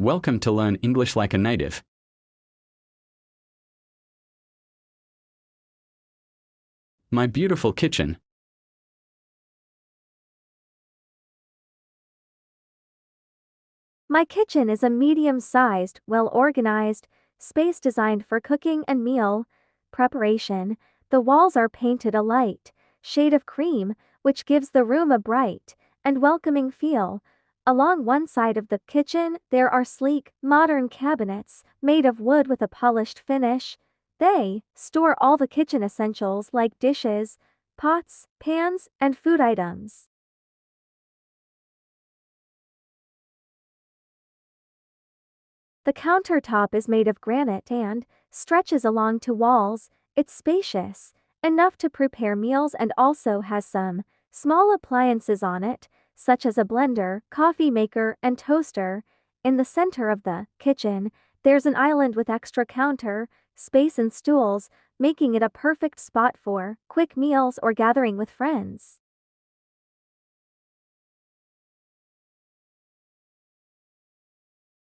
Welcome to learn English like a native. My beautiful kitchen. My kitchen is a medium-sized, well-organized space designed for cooking and meal preparation. The walls are painted a light shade of cream, which gives the room a bright and welcoming feel. Along one side of the kitchen, there are sleek, modern cabinets made of wood with a polished finish. They store all the kitchen essentials like dishes, pots, pans, and food items. The countertop is made of granite and stretches along to walls. It's spacious, enough to prepare meals, and also has some small appliances on it, such as a blender, coffee maker, and toaster. In the center of the kitchen, there's an island with extra counter space and stools, making it a perfect spot for quick meals or gathering with friends.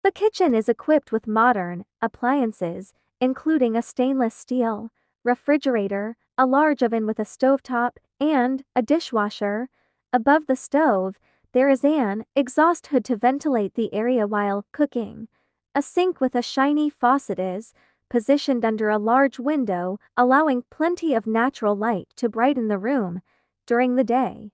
The kitchen is equipped with modern appliances, including a stainless steel refrigerator, a large oven with a stovetop, and a dishwasher. Above the stove, there is an exhaust hood to ventilate the area while cooking. A sink with a shiny faucet is positioned under a large window, allowing plenty of natural light to brighten the room during the day.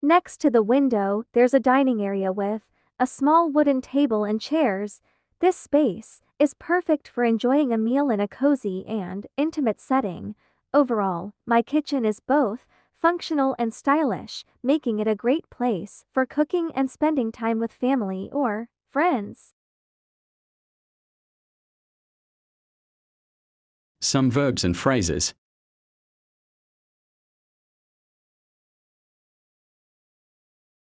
Next to the window, there's a dining area with a small wooden table and chairs. This space is perfect for enjoying a meal in a cozy and intimate setting. Overall, my kitchen is both functional and stylish, making it a great place for cooking and spending time with family or friends. Some verbs and phrases.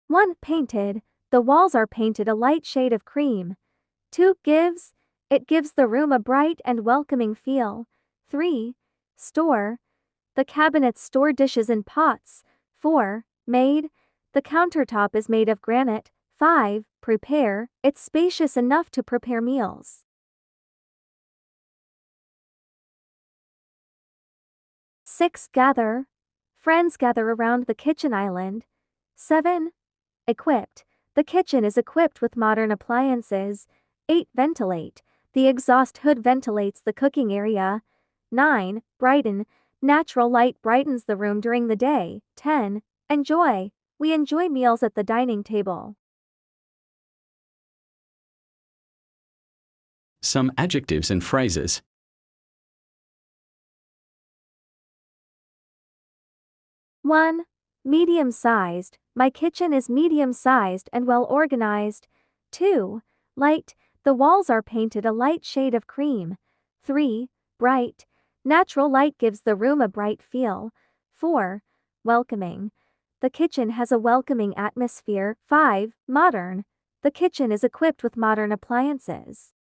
1. Painted. The walls are painted a light shade of cream. 2. Gives. It gives the room a bright and welcoming feel. 3. Store. The cabinets store dishes and pots. 4. Made. The countertop is made of granite. 5. Prepare. It's spacious enough to prepare meals. 6. Gather. Friends gather around the kitchen island. 7. Equipped. The kitchen is equipped with modern appliances. 8. Ventilate. The exhaust hood ventilates the cooking area. 9. Brighten. Natural light brightens the room during the day. 10. Enjoy. We enjoy meals at the dining table. Some adjectives and phrases. 1. Medium-sized. My kitchen is medium-sized and well-organized. 2. Light. The walls are painted a light shade of cream. 3. Bright. Natural light gives the room a bright feel. 4. Welcoming. The kitchen has a welcoming atmosphere. 5. Modern. The kitchen is equipped with modern appliances.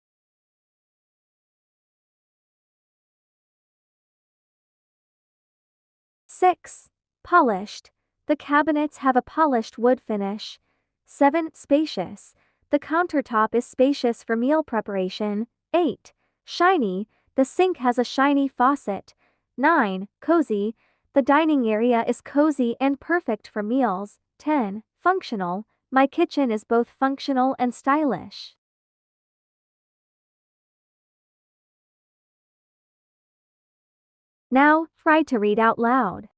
Six. Polished. The cabinets have a polished wood finish. 7. Spacious. The countertop is spacious for meal preparation. 8. Shiny. The sink has a shiny faucet. 9. Cozy. The dining area is cozy and perfect for meals. 10. Functional. My kitchen is both functional and stylish. Now, try to read out loud.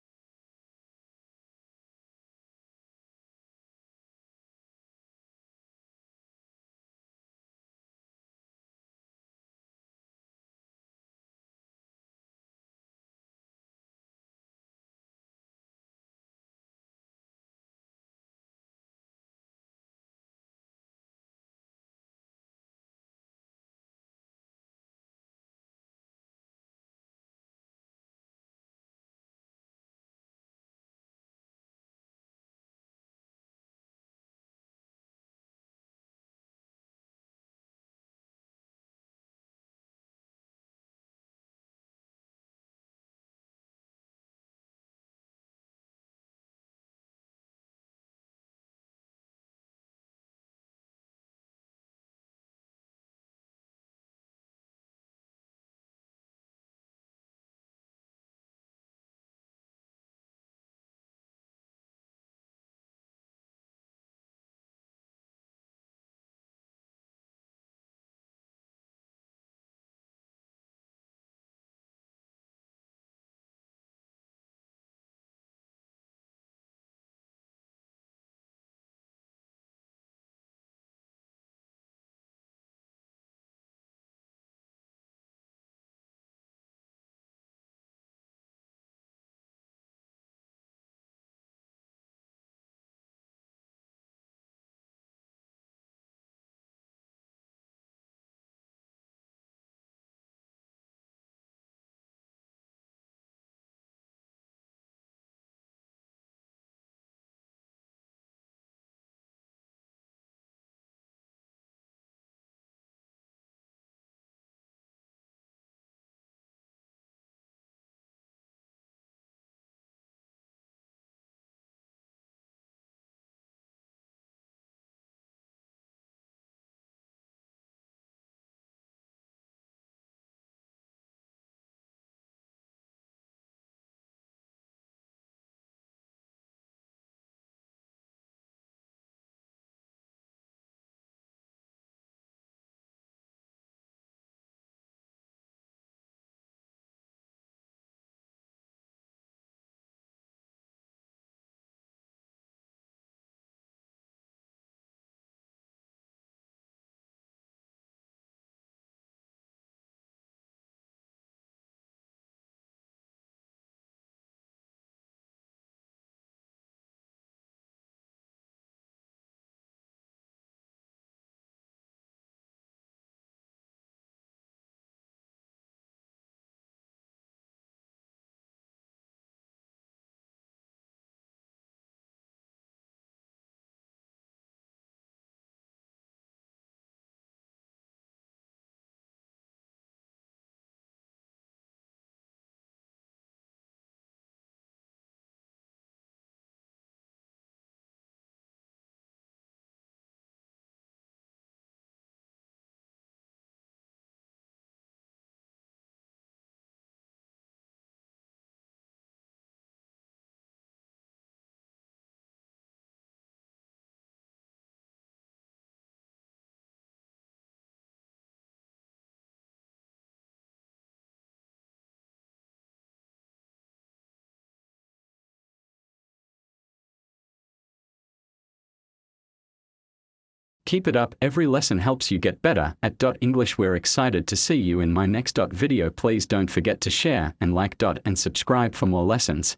Keep it up, every lesson helps you get better. At English, we're excited to see you in my next video. Please don't forget to share and like and subscribe for more lessons.